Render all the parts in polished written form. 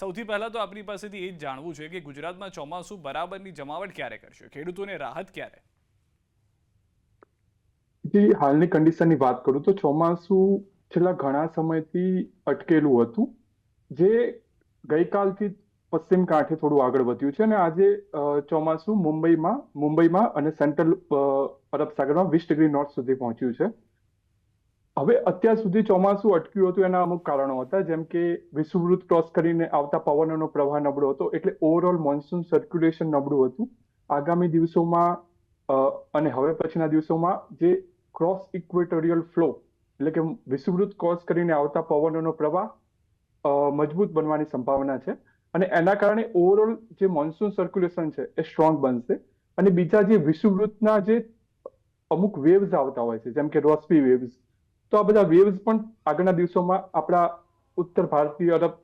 સૌથી પહેલા તો આપણી પાસેથી એ જ જાણવું છે કે ગુજરાતમાં ચોમાસું બરાબરની જમાવટ ક્યારે કરશે, ખેડૂતોને રાહત ક્યારે? જે હાલની કન્ડિશનની વાત કરું તો ચોમાસું છેલ્લા ઘણા સમયથી અટકેલું હતું, જે ગઈકાલથી પશ્ચિમ કાંઠે થોડું આગળ વધ્યું છે અને આજે ચોમાસું મુંબઈમાં અને સેન્ટ્રલ અરબ સાગરમાં 20 ડિગ્રી નોર્થ સુધી પહોંચ્યું છે. હવે અત્યાર સુધી ચોમાસું અટક્યું હતું એના અમુક કારણો હતા, જેમ કે વિષુવવૃત્ત ક્રોસ કરીને આવતા પવનોનો પ્રવાહ નબળો હતો, એટલે ઓવરઓલ મોન્સૂન સર્ક્યુલેશન નબળું હતું. આગામી દિવસોમાં અને હવે પછીના દિવસોમાં જે ક્રોસ ઇક્વેટોરિયલ ફ્લો એટલે કે વિષુવવૃત્ત ક્રોસ કરીને આવતા પવનોનો પ્રવાહ મજબૂત બનવાની સંભાવના છે અને એના કારણે ઓવરઓલ જે મોન્સૂન સર્ક્યુલેશન છે એ સ્ટ્રોંગ બનશે. અને બીજા જે વિષુવવૃત્તના જે અમુક વેવ્સ આવતા હોય છે, જેમ કે રોસ્પી વેવ્સ, તો આ બધા વેવ્સ પણ આગળના દિવસોમાં આપણા ઉત્તર ભારતીય અરબ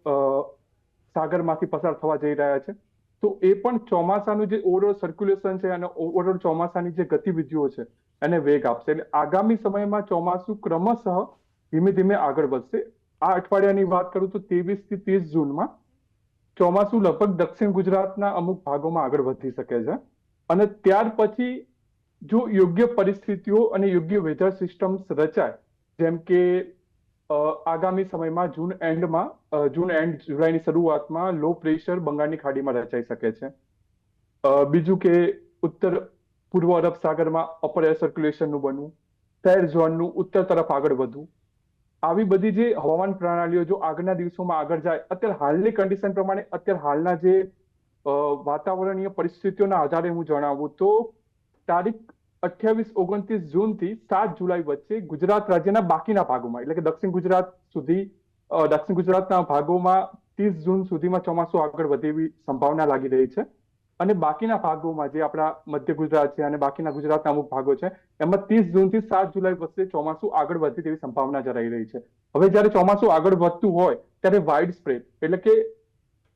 સાગરમાંથી પસાર થવા જઈ રહ્યા છે. તો એ પણ ચોમાસાનું જે ઓવરઓલ સર્ક્યુલેશન છે અને ઓવરઓલ ચોમાસાની જે ગતિવિધિઓ છે એને વેગ આપશે. એટલે આગામી સમયમાં ચોમાસું ક્રમશઃ ધીમે ધીમે આગળ વધશે. આ અઠવાડિયાની વાત કરું તો 23 થી 30 જૂનમાં ચોમાસું લગભગ દક્ષિણ ગુજરાતના અમુક ભાગોમાં આગળ વધી શકે છે અને ત્યાર પછી જો યોગ્ય પરિસ્થિતિઓ અને યોગ્ય વેધર સિસ્ટમ્સ રચાય, જેમ કે આગામી સમયમાં જૂન એન્ડ જુલાઈની શરૂઆતમાં લો પ્રેશર બંગાળની ખાડીમાં રચાઈ શકે છે. બીજું કે ઉત્તર પૂર્વ અરબ સાગરમાં અપર એર સર્ક્યુલેશનનું બનવું, ફેર ઝોનનું ઉત્તર તરફ આગળ વધવું, આવી બધી જે હવામાન પ્રણાલીઓ જો આગળના દિવસોમાં આગળ જાય, અત્યારે હાલની કન્ડિશન પ્રમાણે અત્યારે હાલના જે વાતાવરણીય પરિસ્થિતિઓના આધારે હું જણાવું તો તારીખ 28-29 જૂનથી 7 જુલાઈ વચ્ચે ગુજરાત રાજ્યના બાકીના ભાગોમાં એટલે કે દક્ષિણ ગુજરાતના ભાગોમાં 30 જૂન સુધીમાં ચોમાસું આગળ વધે એવી સંભાવના લાગી રહી છે. અને બાકીના ભાગોમાં જે આપણા મધ્ય ગુજરાત છે અને બાકીના ગુજરાતના અમુક ભાગો છે એમાં 30 જૂનથી 7 જુલાઈ વચ્ચે ચોમાસું આગળ વધે તેવી સંભાવના જણાઈ રહી છે. હવે જ્યારે ચોમાસું આગળ વધતું હોય ત્યારે વાઇડ સ્પ્રેડ એટલે કે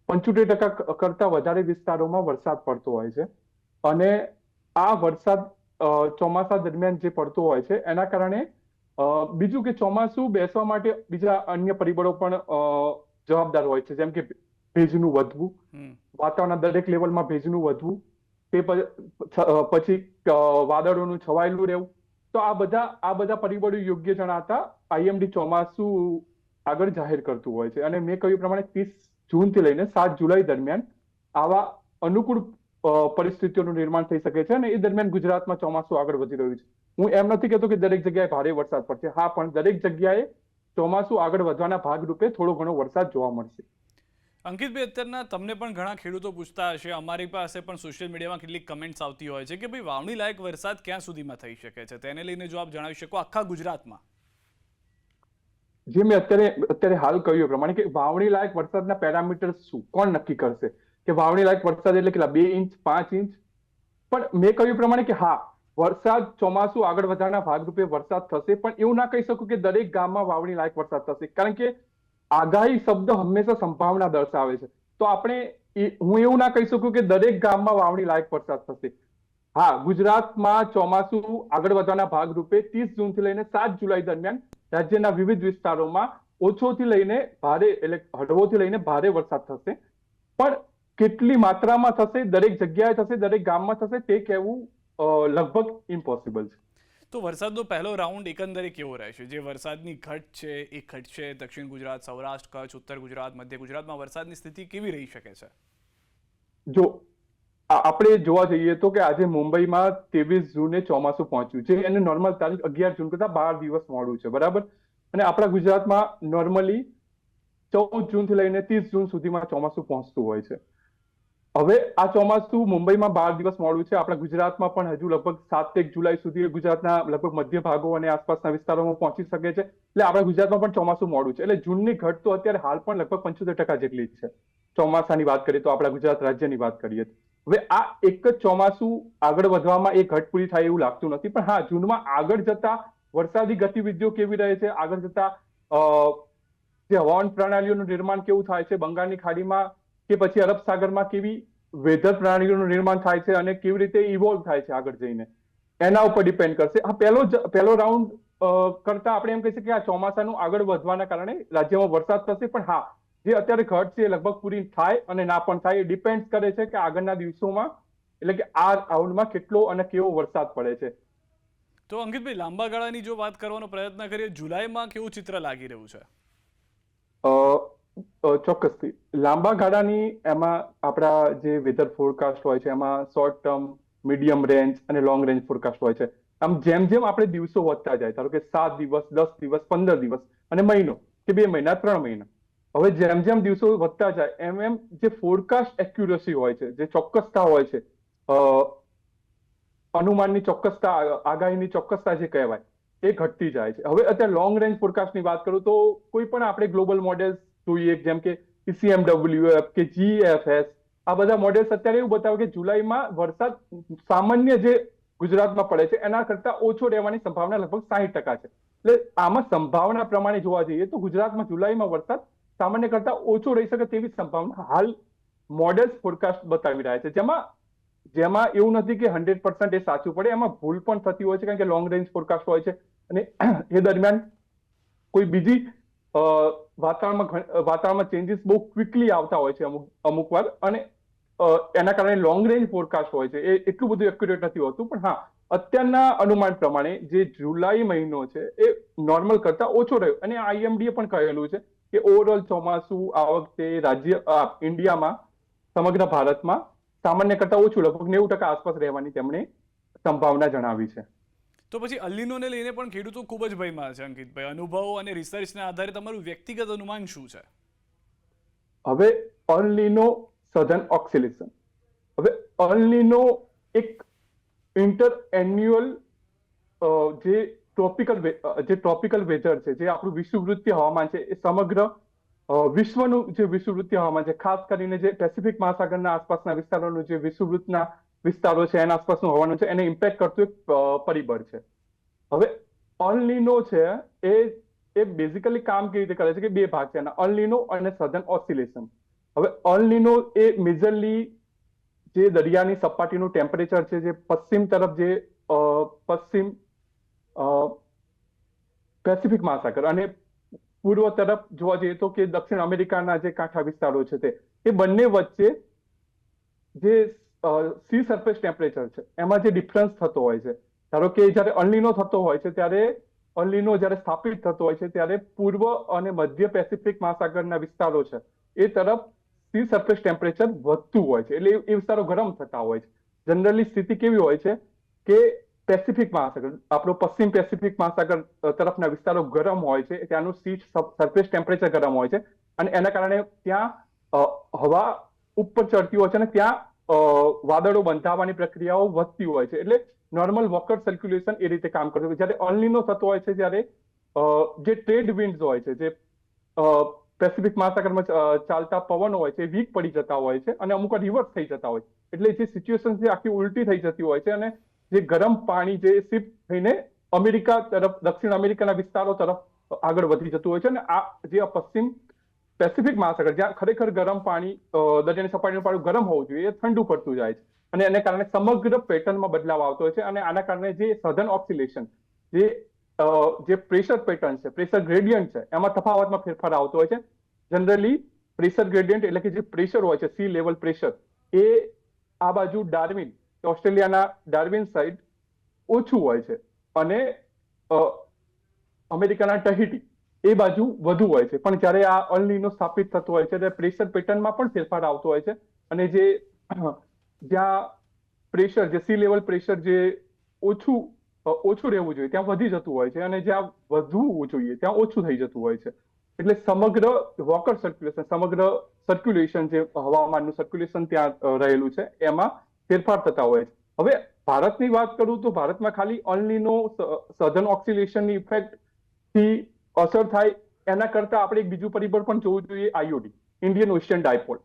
75% કરતા વધારે વિસ્તારોમાં વરસાદ પડતો હોય છે અને આ વરસાદ ચોમાસા દરમિયાન જે પડતો હોય છે એના કારણે બીજું કે ચોમાસું બેસવા માટે બીજા અન્ય પરિબળો પણ જવાબદાર હોય છે, જેમ કે ભેજનું વધવું, વાતાવરણના દરેક લેવલમાં ભેજનું વધવું, તે પછી વાદળોનું છવાયેલું રહેવું. તો આ બધા પરિબળો યોગ્ય જણાતા આઈએમડી ચોમાસું આગળ જાહેર કરતું હોય છે. અને મેં કહ્યું પ્રમાણે 30 જૂનથી લઈને 7 જુલાઈ દરમિયાન આવા અનુકૂળ પરિસ્થિતિઓનું નિર્માણ થઈ શકે છે અને એ દરમિયાન ગુજરાતમાં ચોમાસું આગળ વધી રહ્યું છે. હું એમ નથી કહેતો કે દરેક જગ્યાએ ભારે વરસાદ પડશે, હા, પણ દરેક જગ્યાએ ચોમાસું આગળ વધવાના ભાગરૂપે થોડો ઘણો વરસાદ જોવા મળશે. અંકિતભાઈ, અત્યારના તમને પણ ઘણા ખેડૂતો પૂછતા હશે, અમારી પાસે પણ સોશિયલ મીડિયામાં કેટલીક કમેન્ટ્સ આવતી હોય છે કે ભાઈ વાવણી લાયક વરસાદ ક્યાં સુધીમાં થઈ શકે છે, તેને લઈને જો આપ જણાવી શકો આખા ગુજરાતમાં. જે મેં અત્યારે હાલ કહ્યું પ્રમાણે કે વાવણી લાયક વરસાદના પેરામીટર્સ શું, કોણ નક્કી કરશે કે વાવણી લાયક વરસાદ એટલે કેટલા, 2 ઇંચ, 5 ઇંચ? પણ મેં કહ્યું પ્રમાણે કે હા, વરસાદ ચોમાસું આગળ વધવાના ભાગરૂપે વરસાદ થશે, પણ એવું ના કહી શકું કે દરેક ગામમાં વાવણી લાયક વરસાદ થશે, કારણ કે આગાહી શબ્દ હંમેશા સંભાવના દર્શાવે છે. તો હું એવું ના કહી શકું કે દરેક ગામમાં વાવણી લાયક વરસાદ થશે. હા, ગુજરાતમાં ચોમાસું આગળ વધવાના ભાગરૂપે 30 જૂનથી લઈને 7 જુલાઈ દરમિયાન રાજ્યના વિવિધ વિસ્તારોમાં ઓછોથી લઈને ભારે એટલે હળવોથી લઈને ભારે વરસાદ થશે. પણ કેટલી માત્રામાં થશે, દરેક જગ્યાએ થશે, દરેક ગામમાં થશે, તે કહેવું લગભગ ઇમ્પોસિબલ છે. તો વરસાદનો પહેલો રાઉન્ડ એકંદરે કેવો રહેશે? જે વરસાદની ઘટ છે એ ઘટશે? દક્ષિણ ગુજરાત, સૌરાષ્ટ્ર, કચ્છ, ઉત્તર ગુજરાત, મધ્ય ગુજરાતમાં વરસાદની સ્થિતિ કેવી રહી શકે છે? જો આપણે જોવા જઈએ તો કે આજે મુંબઈમાં 23 જૂને ચોમાસું પહોંચ્યું છે, એને નોર્મલ તારીખ 11 જૂન કરતા 12 દિવસ મોડું છે, બરાબર. અને આપણા ગુજરાતમાં નોર્મલી 14 જૂનથી લઈને 30 જૂન સુધીમાં ચોમાસું પહોંચતું હોય છે. હવે આ ચોમાસું મુંબઈમાં 12 દિવસ મોડું છે, આપણા ગુજરાતમાં પણ હજુ લગભગ 7-1 જુલાઈ સુધી ગુજરાતના લગભગ મધ્ય ભાગો અને આસપાસના વિસ્તારોમાં પહોંચી શકે છે. એટલે આપણા ગુજરાતમાં પણ ચોમાસું મોડું છે. એટલે જૂનની ઘટ તો અત્યારે હાલ પણ લગભગ 75% જેટલી જ છે. ચોમાસાની વાત કરીએ તો આપણા ગુજરાત રાજ્યની વાત કરીએ તો હવે આ એક જ ચોમાસું આગળ વધવામાં એ ઘટ પૂરી થાય એવું લાગતું નથી. પણ હા, જૂનમાં આગળ જતા વરસાદી ગતિવિધિઓ કેવી રહે છે, આગળ જતા જે હવામાન પ્રણાલીઓનું નિર્માણ કેવું થાય છે બંગાળની ખાડીમાં કે પછી અરબ સાગરમાં, કેવી વેધર પ્રણાલીઓનું નિર્માણ થાય છે અને કેવી રીતે ઇવોલ્વ થાય છે આગળ જઈને, એના ઉપર ડિપેન્ડ કરશે. હા, પહેલો રાઉન્ડ કરતા આપણે એમ કહી શકીએ કે આ ચોમાસાનું આગળ વધવાના કારણે રાજ્યમાં વરસાદ થશે. પણ હા, જે અત્યારે ઘટ છે એ લગભગ પૂરી થાય અને ના પણ થાય. એ ડિપેન્ડ કરે છે કે આગળના દિવસોમાં એટલે કે આ રાઉન્ડમાં કેટલો અને કેવો વરસાદ પડે છે. તો અંકિતભાઈ, લાંબા ગાળાની જો વાત કરવાનો પ્રયત્ન કરીએ, જુલાઈમાં કેવું ચિત્ર લાગી રહ્યું છે? ચોક્કસથી લાંબા ગાળાની એમાં આપણા જે વેધર ફોરકાસ્ટ હોય છે એમાં શોર્ટ ટર્મ, મીડિયમ રેન્જ અને લોંગ રેન્જ ફોરકાસ્ટ હોય છે. આમ જેમ જેમ આપણે દિવસો વધતા જાય, ધારો કે 7 દિવસ, 10 દિવસ, 15 દિવસ અને મહિનો કે 2 મહિના, 3 મહિના, હવે જેમ જેમ દિવસો વધતા જાય એમ એમ જે ફોરકાસ્ટ એક્યુરસી હોય છે, જે ચોક્કસતા હોય છે, અનુમાનની ચોક્કસતા, આગાહીની ચોક્કસતા જે કહેવાય, એ ઘટતી જાય છે. હવે અત્યારે લોંગ રેન્જ ફોરકાસ્ટની વાત કરું તો કોઈ પણ આપણે ગ્લોબલ મોડેલ્સ જોઈએ, જેમ કે ECMWF કે GFS, આ બધા મોડેલ્સ અત્યારે એવું બતાવે કે જુલાઈમાં વરસાદ સામાન્ય જે ગુજરાતમાં પડે છે એના કરતા ઓછો રહેવાની સંભાવના લગભગ 60% છે. એટલે આમાં સંભાવના પ્રમાણે જોવા જઈએ તો ગુજરાતમાં જુલાઈમાં વરસાદ સામાન્ય કરતા ઓછો રહી શકે તેવી સંભાવના હાલ મોડેલ્સ ફોરકાસ્ટ બતાવી રહ્યા છે. જેમાં એવું નથી કે 100% એ સાચું પડે, એમાં ભૂલ પણ થતી હોય છે, કારણ કે લોંગ રેન્જ ફોરકાસ્ટ હોય છે અને એ દરમિયાન કોઈ બીજી વાતાવરણમાં ચેન્જીસ બહુ ક્વિકલી આવતા હોય છે અમુક વાર, અને એના કારણે લોંગ રેન્જ ફોરકાસ્ટ હોય છે એ એટલું બધું એક્યુરેટ નથી હોતું. પણ હા, અત્યારના અનુમાન પ્રમાણે જે જુલાઈ મહિનો છે એ નોર્મલ કરતા ઓછો રહ્યો, અને IMD પણ કહેલું છે કે ઓવરઓલ ચોમાસું આ વખતે ઇન્ડિયામાં, સમગ્ર ભારતમાં સામાન્ય કરતા ઓછું, લગભગ 90% આસપાસ રહેવાની તેમણે સંભાવના જણાવી છે. તો પછી અલ્લીનોને લઈને પણ ખેડૂતો ખૂબ જ ભયમાં છે અંકિતભાઈ. અનુભવો અને રિસર્ચના આધારે તમારું વ્યક્તિગત અનુમાન શું છે? હવે અલ્નીનો, સધન ઓક્સિલેશન, હવે અલ્નીનો એક ઇન્ટર એન્યુઅલ જે ટ્રોપિકલ વેધર છે, જે આપણું વિષુવવૃત્તીય હવામાન છે, એ સમગ્ર વિશ્વનું જે વિષુવવૃત્તીય હવામાન છે, ખાસ કરીને જે પેસિફિક મહાસાગરના આસપાસના વિસ્તારોનું જે વિષુવવૃત્તના વિસ્તારો છે એના આસપાસનું હવામાન છે એને ઇમ્પેક્ટ કરતું એક પરિબળ છે. હવે અલ્નીનો છે એ બેઝિકલી કામ કેવી રીતે કરે છે કે 2 ભાગ છે એના, અલ્નીનો અને સધન ઓસિલેશન. હવે અલ્નીનો એ મેજરલી જે દરિયાની સપાટીનું ટેમ્પરેચર છે, જે પશ્ચિમ તરફ, જે પશ્ચિમ પેસિફિક મહાસાગર અને પૂર્વ તરફ જોવા જઈએ તો કે દક્ષિણ અમેરિકાના જે કાંઠા વિસ્તારો છે એ બંને વચ્ચે જે સી સરફેસ ટેમ્પરેચર છે એમાં જે ડિફરન્સ થતો હોય છે. ધારો કે જ્યારે અલ્નીનો થતો હોય છે ત્યારે અલ્નીનો જ્યારે સ્થાપિત થતો હોય છે ત્યારે પૂર્વ અને મધ્ય પેસિફિક મહાસાગરના વિસ્તારો છે એ તરફ સી સરફેસ ટેમ્પરેચર વધતું હોય છે, એટલે એ વિસ્તારો ગરમ થતા હોય છે. જનરલી સ્થિતિ કેવી હોય છે કે પેસિફિક મહાસાગર, આપણો પશ્ચિમ પેસિફિક મહાસાગર તરફના વિસ્તારો ગરમ હોય છે, ત્યાંનું સી સરફેસ ટેમ્પરેચર ગરમ હોય છે અને એના કારણે ત્યાં હવા ઉપર ચડતી હોય છે અને ત્યાં વાદળો બંધાવાની પ્રક્રિયાઓ વધતી હોય છે. એટલે નોર્મલ વોકર સર્ક્યુલેશન એ રીતે કામ કરતું હોય. જ્યારે અલ્નીનો થતો હોય છે ત્યારે જે ટ્રેડ વિન્ડ્સ હોય છે, જે પેસિફિક મહાસાગરમાં ચાલતા પવનો હોય છે, એ વીક પડી જતા હોય છે અને અમુક રિવર્સ થઈ જતા હોય છે. એટલે જે સિચ્યુએશન છે આખી ઉલટી થઈ જતી હોય છે અને જે ગરમ પાણી જે શિફ્ટ થઈને અમેરિકા તરફ, દક્ષિણ અમેરિકાના વિસ્તારો તરફ આગળ વધી જતું હોય છે. અને આ જે પશ્ચિમ પેસિફિક મહાસાગર, જ્યાં ખરેખર ગરમ પાણી, દરિયાની સપાટીનું પાણી ગરમ હોવું જોઈએ, એ ઠંડુ પડતું જાય છે અને એને કારણે સમગ્ર પેટર્નમાં બદલાવ આવતો હોય છે. અને આના કારણે જે સધન ઓક્સિલેશન, જે પ્રેશર પેટર્ન છે, પ્રેશર ગ્રેડિયન્ટ છે, એમાં તફાવતમાં ફેરફાર આવતો હોય છે. જનરલી પ્રેશર ગ્રેડિયન્ટ એટલે કે જે પ્રેશર હોય છે, સી લેવલ પ્રેશર, એ આ બાજુ ડાર્વિન, ઓસ્ટ્રેલિયાના ડાર્વિન સાઈડ ઓછું હોય છે અને અમેરિકાના ટહીટી એ બાજુ વધુ હોય છે. પણ જ્યારે આ અલ્નીનો સ્થાપિત થતો હોય છે ત્યારે પ્રેશર પેટર્નમાં પણ ફેરફાર આવતો હોય છે અને જ્યાં પ્રેશર, જે સી લેવલ પ્રેશર જે ઓછું રહેવું જોઈએ ત્યાં વધી જતું હોય છે અને જ્યાં વધવું જોઈએ ત્યાં ઓછું થઈ જતું હોય છે. એટલે સમગ્ર વોકર સર્ક્યુલેશન, સમગ્ર સર્ક્યુલેશન, જે હવામાનનું સર્ક્યુલેશન ત્યાં રહેલું છે એમાં ફેરફાર થતા હોય છે. હવે ભારતની વાત કરું તો ભારતમાં ખાલી અલ્નીનો, સધન ઓક્સિલેશનની ઇફેક્ટ થી અસર થાય એના કરતા આપણે એક બીજું પરિબળ પણ જોવું જોઈએ, IOD, ઇન્ડિયન ઓશિયન ડાયપોલ.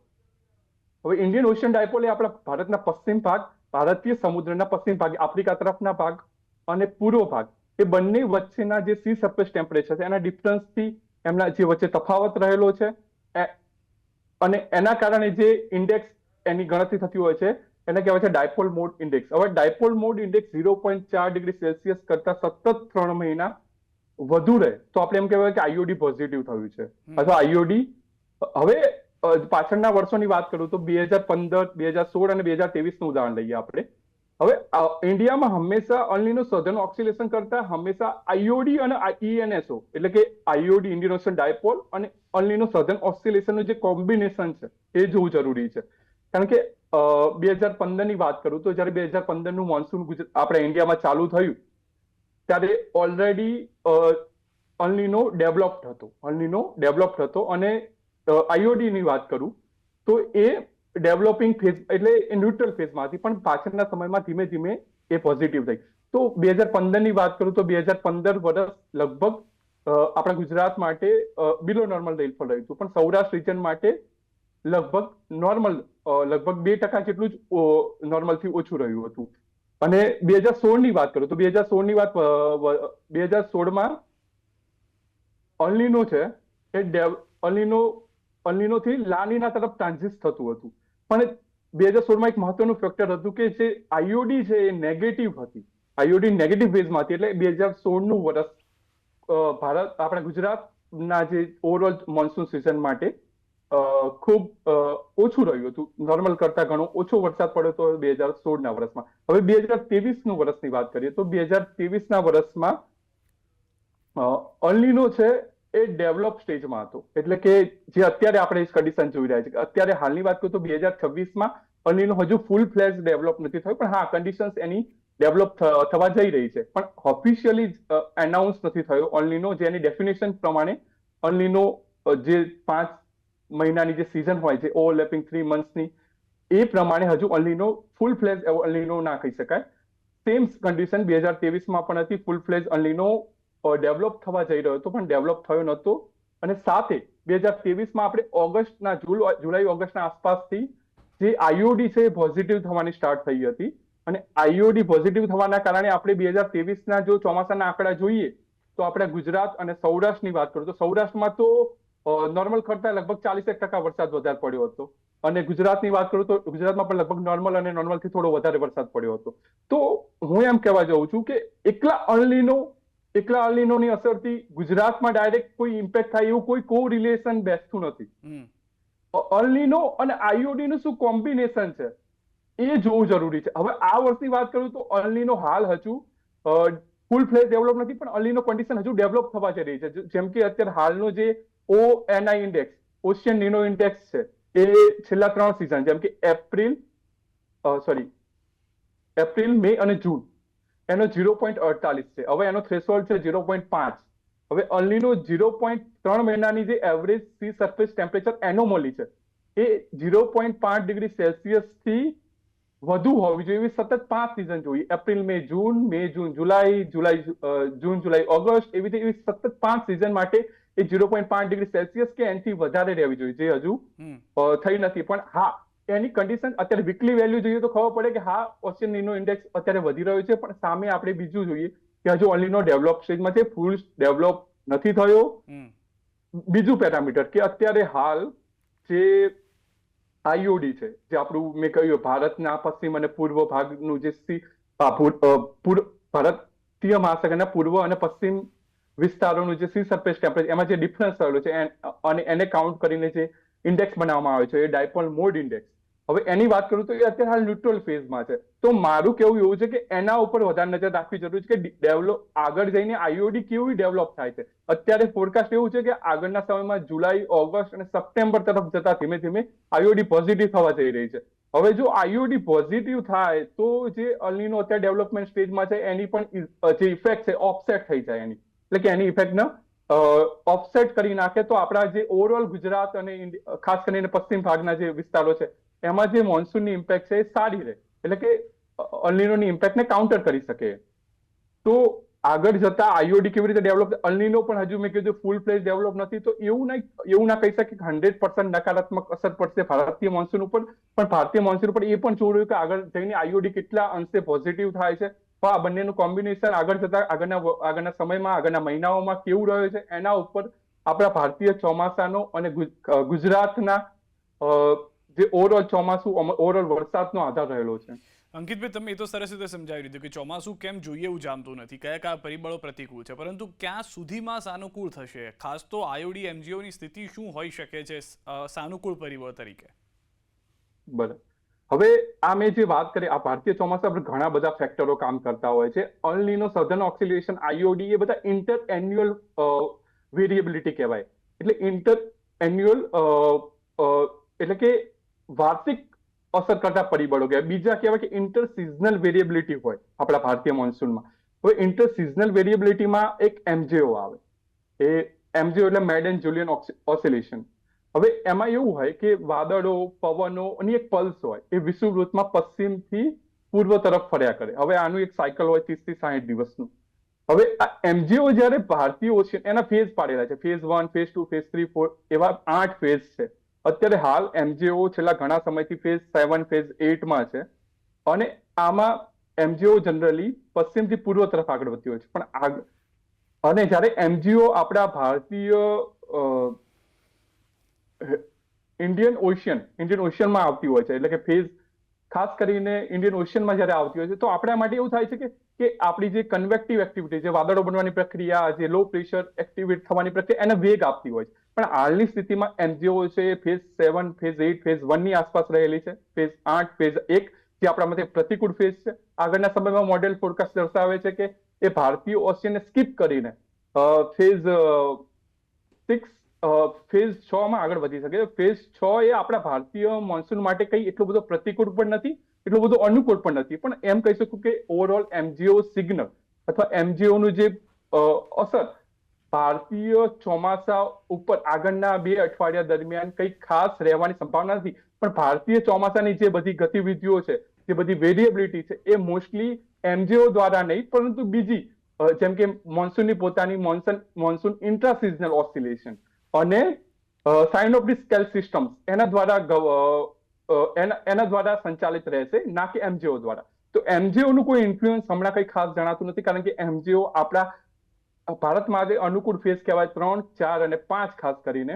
હવે ઇન્ડિયન ઓશિયન ડાયપોલ એ આપણા ભારતના પશ્ચિમ ભાગ, ભારતીય સમુદ્રના પશ્ચિમ ભાગ, આફ્રિકા તરફના ભાગ અને પૂર્વ ભાગ, એ બંને વચ્ચેના જે સી સરફેસ ટેમ્પરેચર છે એના ડિફરન્સથી એમના જે વચ્ચે તફાવત રહેલો છે અને એના કારણે જે ઇન્ડેક્સ એની ગણતરી થતી હોય છે એને કહેવાય છે ડાયપોલ મોડ ઇન્ડેક્સ. હવે dipole mode index 0.4 degree Celsius કરતા સતત 3 મહિના વધુ રહે તો આપણે એમ કહેવાય કે IOD પોઝિટિવ થયું છે અથવા IOD હવે પાછળના વર્ષોની વાત કરું તો 2015, 2016 અને 2023 નું ઉદાહરણ લઈએ આપણે. હવે ઇન્ડિયામાં હંમેશા અલ્નીનો સધન ઓક્સિલેશન કરતા હંમેશા આઈઓડી અને ઈએનએસઓ એટલે કે આઈઓડી ઇન્ડિયન ઓશન ડાયપોલ અને અલ્નીનો સધન ઓક્સિલેશનનું જે કોમ્બિનેશન છે એ જોવું જરૂરી છે. કારણ કે 2015 ની વાત કરું તો જયારે 2015 નું મોન્સૂન આપણે ઇન્ડિયામાં ચાલુ થયું ત્યારે ઓલરેડી અલ્નીનો ડેવલપ્ડ હતો અને આઈઓડી ની વાત કરું તો એ ડેવલપિંગ ફેઝ એટલે એ ન્યુટ્રલ ફેઝમાં હતી, પણ પાછળના સમયમાં ધીમે ધીમે એ પોઝિટિવ થઈ. તો 2015 ની વાત કરું તો 2015 વર્ષ લગભગ આપણા ગુજરાત માટે બિલો નોર્મલ રેનફોલ રહ્યું હતું, પણ સૌરાષ્ટ્ર રીજન માટે લગભગ નોર્મલ લગભગ 2% જેટલું જ નોર્મલથી ઓછું રહ્યું હતું. અને 2016 ની વાત કરું તો 2016માં અલ્નીનો છે એ અલ્નીનો થી લાનીના તરફ ટ્રાન્ઝિટ થતું હતું. પણ 2016માં એક મહત્વનું ફેક્ટર હતું કે જે આઈઓડી છે એ નેગેટિવ હતી, આઈઓડી નેગેટિવ ફેઝમાં હતી. એટલે 2016 નું વર્ષ ભારત આપણા ગુજરાતના જે ઓવરઓલ મોન્સૂન સિઝન માટે ખૂબ ઓછું રહ્યું હતું, નોર્મલ કરતા ઘણો ઓછો વરસાદ પડ્યો હતો 2016ના વર્ષમાં. હવે 2023 વર્ષની વાત કરીએ તો 2023ના વર્ષમાં અલ્નીનો છે એ ડેવલપ સ્ટેજમાં હતો. એટલે કે જે અત્યારે આપણે કન્ડિશન જોઈ રહ્યા છે, અત્યારે હાલની વાત કરું તો 2026માં અલ્નીનો હજુ ફૂલ ફ્લેજ ડેવલપ નથી થયું, પણ હા કન્ડિશન્સ એની ડેવલપ થવા જઈ રહી છે. પણ ઓફિશિયલી એનાઉન્સ નથી થયો અલ્નીનો, જેની ડેફિનેશન પ્રમાણે અલ્નીનો જે 5 મહિનાની જે સિઝન હોય છે ઓવરલેપિંગ 3 મંથ્સની, એ પ્રમાણે હજુ અલ્નીનો ફૂલ ફ્લેજ અલ્નીનો ના કહી શકાય. સેમ કન્ડિશન 2023માં પણ હતી, ફૂલ ફ્લેજ અલ્નીનો ડેવલપ થવા જઈ રહ્યો હતો પણ ડેવલપ થયો નહોતો. અને સાથે 2023માં આપણે જુલાઈ ઓગસ્ટના આસપાસથી જે આઈઓડી છે એ પોઝિટિવ થવાની સ્ટાર્ટ થઈ હતી. અને આઈઓડી પોઝિટિવ થવાના કારણે આપણે 2023ના જો ચોમાસાના આંકડા જોઈએ તો આપણે ગુજરાત અને સૌરાષ્ટ્રની વાત કરું તો સૌરાષ્ટ્રમાં તો નોર્મલ કરતા લગભગ 40% વરસાદ વધારે પડ્યો હતો. અને ગુજરાતની વાત કરું તો ગુજરાતમાં પણ લગભગ નોર્મલ અને નોર્મલથી થોડો વધારે વરસાદ પડ્યો હતો. તો હું એમ કહેવા જાઉં છું કે એકલા અલ્નીનોની અસરથી ગુજરાતમાં ડાયરેક્ટ કોઈ ઇમ્પેક્ટ થાય એવું કોઈ કોરિલેશન બેસતું નથી. અલ્નીનો અને આઈઓડી નું શું કોમ્બિનેશન છે એ જોવું જરૂરી છે. હવે આ વર્ષની વાત કરું તો અલ્નીનો હાલ હજુ ફૂલ ફ્લેજ ડેવલપ નથી, પણ અલ્નીનો કન્ડિશન હજુ ડેવલપ થવા જઈ રહી છે. જેમ કે અત્યારે હાલનો જે ONI index, ocean Nino index છે, એ છેલ્લા 3 સિઝન જેમ કે એપ્રિલ, મે અને જૂન એનો 0.48 છે. હવે એનો થ્રેશોલ્ડ છે 0.5. હવે અલ્નીનો 0.3 મહિનાની જે average C surface temperature anomaly છે એ 0.5 ડિગ્રી સેલ્સિયસ થી વધુ હોવી જોઈએ એવી સતત 5 સિઝન જોઈએ. એપ્રિલ, મે, જૂન, જુલાઈ, ઓગસ્ટ એવી સતત 5 સિઝન માટે એ 0.5 ડિગ્રી સેલ્સિયસ કે એનાથી વધારે રહેવી જોઈએ, જે હજુ થઈ નથી. પણ હા એની કન્ડિશન અત્યારે વીકલી વેલ્યુ જોઈએ તો ખબર પડે કે હા ઓશિયન નિનો ઇન્ડેક્સ અત્યારે વધી રહ્યો છે, પણ સામે આપણે બીજું જોઈએ કે હજુ અલ્નીનો ડેવલપ સ્ટેજમાં છે, ફૂલ ડેવલપ નથી થયો. બીજું પેરામીટર કે અત્યારે હાલ જે આઈઓડી છે, જે આપણું મેં કહ્યું ભારતના પશ્ચિમ અને પૂર્વ ભાગનું જે ભારતીય મહાસાગરના પૂર્વ અને પશ્ચિમ વિસ્તારોનું જે સી સરફેસ ટેમ્પરેચર એમાં જે ડિફરન્સ થયેલો છે અને એને કાઉન્ટ કરીને જે ઇન્ડેક્સ બનાવવામાં આવે છે એ ડાયપોલ મોડ ઇન્ડેક્સ. હવે એની વાત કરું તો એ અત્યારે હાલ ન્યુટ્રલ ફેઝમાં છે. તો મારું કેવું એવું છે કે એના ઉપર વધારે નજર રાખવી જરૂરી છે કે આગળ જઈને આઈઓડી કેવી ડેવલપ થાય છે. અત્યારે ફોરકાસ્ટ એવું છે કે આગળના સમયમાં જુલાઈ, ઓગસ્ટ અને સપ્ટેમ્બર તરફ જતા ધીમે ધીમે આઈઓડી પોઝિટિવ થવા જઈ રહી છે. હવે જો આઈઓડી પોઝિટિવ થાય તો જે અલ્નીનો અત્યારે ડેવલપમેન્ટ સ્ટેજમાં છે એની પણ જે ઇફેક્ટ છે ઓફસેટ થઈ જાય એની, એટલે કે એની ઇફેક્ટને ઓફસેટ કરી નાખે તો આપણા જે ઓવરઓલ ગુજરાત અને ખાસ કરીને પશ્ચિમ ભાગના જે વિસ્તારો છે એમાં જે મોન્સૂનની ઇમ્પેક્ટ છે એ સારી રહે, એટલે કે અલ્નીનોની ઇમ્પેક્ટને કાઉન્ટર કરી શકે. તો આગળ જતા આઈઓડી કેવી રીતે ડેવલપ, અલ્નીનો પણ હજુ મેં કીધું ફૂલ ફ્લેજ ડેવલપ નથી, તો એવું ના કહી શકે કે 100% નકારાત્મક અસર પડશે ભારતીય મોન્સૂન ઉપર. પણ ભારતીય મોન્સૂન ઉપર એ પણ જોવું કે આગળ જઈને આઈઓડી કેટલા અંશે પોઝિટિવ થાય છે. તો આ બંનેનું કોમ્બિનેશન આગળ જતા આગળના સમયમાં, આગળના મહિનાઓમાં કેવું રહ્યું છે એના ઉપર આપણા ભારતીય ચોમાસાનો અને ગુજરાતના જે ઓવરઓલ ચોમાસું ઓવરઓલ વરસાદનો આધાર રહેલો છે. અંકિતભાઈ, તમે એ તો સરસ રીતે સમજાવી દીધું કે ચોમાસું કેમ જોઈએ એવું જામતું નથી, કયા કયા પરિબળો પ્રતિકૂળ છે, પરંતુ ક્યાં સુધીમાં સાનુકૂળ થશે, ખાસ તો આઈઓડી એમજીઓની સ્થિતિ શું હોઈ શકે છે સાનુકૂળ પરિબળ તરીકે? બરાબર. હવે આ મેં જે વાત કરી, આ ભારતીય ચોમાસા પર ઘણા બધા ફેક્ટરો કામ કરતા હોય છે. અલ નીનો, સધર્ન ઓક્સિલેશન, આઈઓડી, એ બધા ઇન્ટર એન્યુઅલ વેરિએબિલિટી કહેવાય. એટલે ઇન્ટર એન્યુઅલ એટલે કે વાર્ષિક અસર કરતા પરિબળો કહેવાય. બીજા કહેવાય કે ઇન્ટર સિઝનલ વેરિએબિલિટી હોય આપણા ભારતીય મોન્સૂનમાં. હવે ઇન્ટર સિઝનલ વેરિએબિલિટીમાં એક એમજેઓ આવે. એ એમજેઓ એટલે મેડન જુલિયન ઓસિલેશન. હવે એમાં એવું હોય કે વાદળો, પવનો અને એક પલ્સ હોય, એ વિષુવવૃત્તમાં પશ્ચિમથી પૂર્વ તરફ ફર્યા કરે. હવે આનું એક સાયકલ હોય 30 થી 60 દિવસનું. હવે આ એમજીઓ જ્યારે ભારતીય ઓશિયન, એના ફેઝ પાડેલા છે, ફેઝ 1, ફેઝ 2, ફેઝ 3, 4, એવા 8 ફેઝ છે. અત્યારે હાલ એમજીઓ છેલ્લા ઘણા સમયથી ફેઝ 7, ફેઝ 8 માં છે. અને આમાં એમજીઓ જનરલી પશ્ચિમથી પૂર્વ તરફ આગળ વધતી હોય છે. પણ અને જ્યારે એમજીઓ આપણા ભારતીય ઇન્ડિયન ઓશિયનમાં આવતી હોય છે, એટલે કે ફેઝ ખાસ કરીને ઇન્ડિયન ઓશિયનમાં જ્યારે આવતી હોય છે, તો આપણા માટે એવું થાય છે કે આપણી જે કન્વેક્ટિવ એક્ટિવિટી, જે વાદળો બનવાની પ્રક્રિયા, જે લો પ્રેશર એક્ટિવેટ થવાની પ્રક્રિયા, એને વેગ આપતી હોય છે. પણ હાલની સ્થિતિમાં એમજીઓ છે ફેઝ 7, ફેઝ 8, ફેઝ 1 ની આસપાસ રહેલી છે. ફેઝ 8, ફેઝ 1 જે આપણા માટે પ્રતિકૂળ ફેઝ છે. આગળના સમયમાં મોડેલ ફોરકાસ્ટ દર્શાવે છે કે એ ભારતીય ઓશિયનને સ્કીપ કરીને ફેઝ 6, ફેઝ 6 માં આગળ વધી શકે. ફેઝ 6 એ આપણા ભારતીય મોન્સૂન માટે કઈ એટલો બધો પ્રતિકૂળ પણ નથી, એટલો બધો અનુકૂળ પણ નથી. પણ એમ કહી શકું કે ઓવરઓલ એમજીઓ સિગ્નલ અથવા એમજીઓ નું જે અસર ભારતીય ચોમાસા ઉપર આગળના 2 અઠવાડિયા દરમિયાન કઈ ખાસ રહેવાની સંભાવના નથી. પણ ભારતીય ચોમાસાની જે બધી ગતિવિધિઓ છે, જે બધી વેરિએબિલિટી છે, એ મોસ્ટલી એમજીઓ દ્વારા નહીં, પરંતુ બીજી જેમ કે મોન્સૂનની પોતાની મોન્સૂન ઇન્ટ્રા સિઝનલ ઓસિલેશન અને સાયનોપ્ટિક સ્કેલ સિસ્ટમ્સ એના દ્વારા સંચાલિત રહેશે, ના કે એમજીઓ દ્વારા. તો એમજીઓ નું કોઈ ઇન્ફ્લુઅન્સ હમણાં કઈ ખાસ જણાતું નથી, કારણ કે એમજીઓ આપણા ભારત માટે અનુકૂળ ફેઝ કહેવાય 3, 4 અને 5 ખાસ કરીને.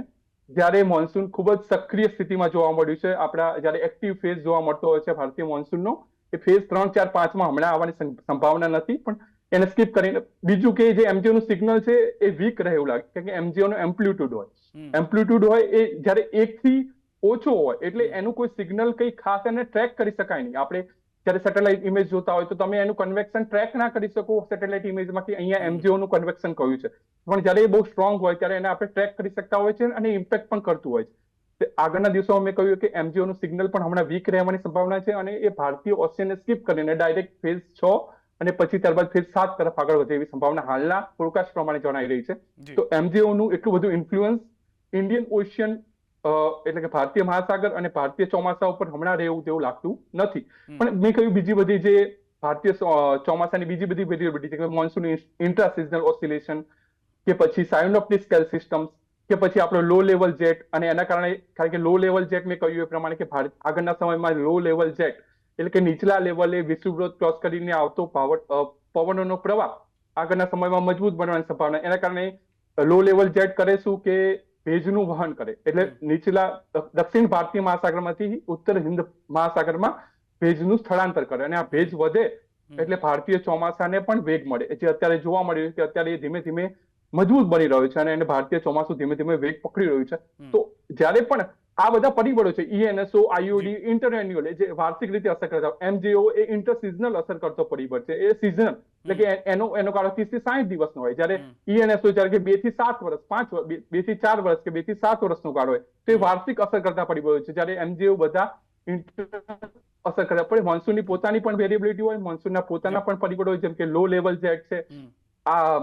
જ્યારે મોન્સૂન ખૂબ જ સક્રિય સ્થિતિમાં જોવા મળ્યું છે, આપણા જ્યારે એક્ટિવ ફેઝ જોવા મળતો હોય છે ભારતીય મોન્સૂનનો, એ ફેઝ 3, 4, 5માં હમણાં આવવાની સંભાવના નથી. પણ એને સ્કીપ કરીને બીજું કે જે એમજીઓ નું સિગ્નલ છે એ વીક રહે એવું લાગે, કારણ કે એમજીઓ નો એમ્પ્લિટ્યુડ હોય એ જ્યારે 1 થી ઓછો હોય, એટલે એનું કોઈ સિગ્નલ કઈ ખાસ એને ટ્રેક કરી શકાય નહીં. આપણે જ્યારે સેટેલાઇટ ઇમેજ જોતા હોય તો તમે એનું કન્વેક્શન ટ્રેક ના કરી શકો સેટેલાઇટ ઇમેજમાં કે અહીંયા એમજીઓ નું કન્વેક્શન કયું છે. પણ જ્યારે એ બહુ સ્ટ્રોંગ હોય ત્યારે એને આપણે ટ્રેક કરી શકતા હોય છે અને ઇમ્પેક્ટ પણ કરતું હોય છે. આગળના દિવસોમાં મેં કહ્યું કે એમજીઓ નું સિગ્નલ પણ હમણાં વીક રહેવાની સંભાવના છે, અને એ ભારતીય ઓશિયનને સ્કીપ કરીને ડાયરેક્ટ ફેઝ 6 અને પછી ત્યારબાદ ફેઝ 7 તરફ આગળ વધે એવી સંભાવના હાલના ફોરકાસ્ટ પ્રમાણે જણાઈ રહી છે. તો એમજીઓ નું એટલું બધું ઇન્ફ્લુઅન્સ ઇન્ડિયન ઓશિયન એટલે કે ભારતીય મહાસાગર અને ભારતીય ચોમાસા ઉપર હમણાં રહેવું તેવું લાગતું નથી. પણ મેં કહ્યું બીજી બધી જે ભારતીય ચોમાસાની બીજી બધી વેરિએબિલિટી છે, મોન્સૂન ઇન્ટ્રા સિઝનલ ઓસિલેશન, કે પછી સાયનોપ્ટિક સ્કેલ સિસ્ટમ્સ, કે પછી આપણો લો લેવલ જેટ, અને એના કારણે, કારણ કે લો લેવલ જેટ મેં કહ્યું એ પ્રમાણે કે આગળના સમયમાં લો લેવલ જેટ એટલે કે નીચલા લેવલે વિષુવવૃત્ત ક્રોસ કરીને આવતો પવનોનો પ્રવાહ આગળના સમયમાં મજબૂત બનવાની સંભાવના. એના કારણે લો લેવલ જેટ કરે શું કે ભેજનું વહન કરે, એટલે નીચલા દક્ષિણ ભારતીય મહાસાગરમાંથી ઉત્તર હિન્દ મહાસાગરમાં ભેજનું સ્થળાંતર કરે, અને આ ભેજ વધે એટલે ભારતીય ચોમાસાને પણ વેગ મળે, જે અત્યારે જોવા મળી રહ્યું છે કે અત્યારે ધીમે ધીમે મજબૂત બની રહ્યું છે અને એને ભારતીય ચોમાસું ધીમે ધીમે વેગ પકડી રહ્યું છે. તો જ્યારે પણ આ બધા પરિબળો છે, ઈએનએસઓ, આઈઓડી, ઇન્ટરએન્યુઅલ, જે વાર્ષિક રીતે અસર કરતા, એમજીઓ એ ઇન્ટર સિઝનલ અસર કરતો પરિબળ છે, એ સિઝનલ એટલે કે એનો ગાળો 30 થી 60 દિવસનો હોય. જ્યારે ઈએનએસઓ જ્યારે કે 2 થી 7 વર્ષ, 2 થી 4 વર્ષ કે 2 થી 7 વર્ષનો ગાળો હોય, તો એ વાર્ષિક અસર કરતા પરિબળો છે. જ્યારે એમજીઓ બધા અસર કરતા પડે. મોન્સૂનની પોતાની પણ વેરિએબિલિટી હોય, મોન્સૂનના પોતાના પણ પરિબળો હોય, જેમ કે લો લેવલ જેટ છે, આ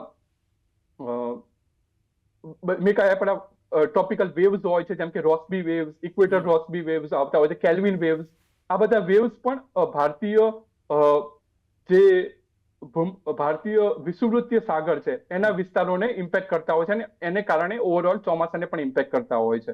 મેં કહ્યા પણ ટ્રોપિકલ વેવ્સ હોય છે, જેમ કે રોસ્બી વેવ્સ, ઇક્વેટર રોસ્બી વેવ્સ આવતા હોય છે, કેલ્વિન વેવ્સ. આ બધા વેવ્સ પણ ભારતીય વિષુવવૃત્તીય સાગર છે એના વિસ્તારોને ઇમ્પેક્ટ કરતા હોય છે, અને એને કારણે ઓવરઓલ ચોમાસાને પણ ઇમ્પેક્ટ કરતા હોય છે.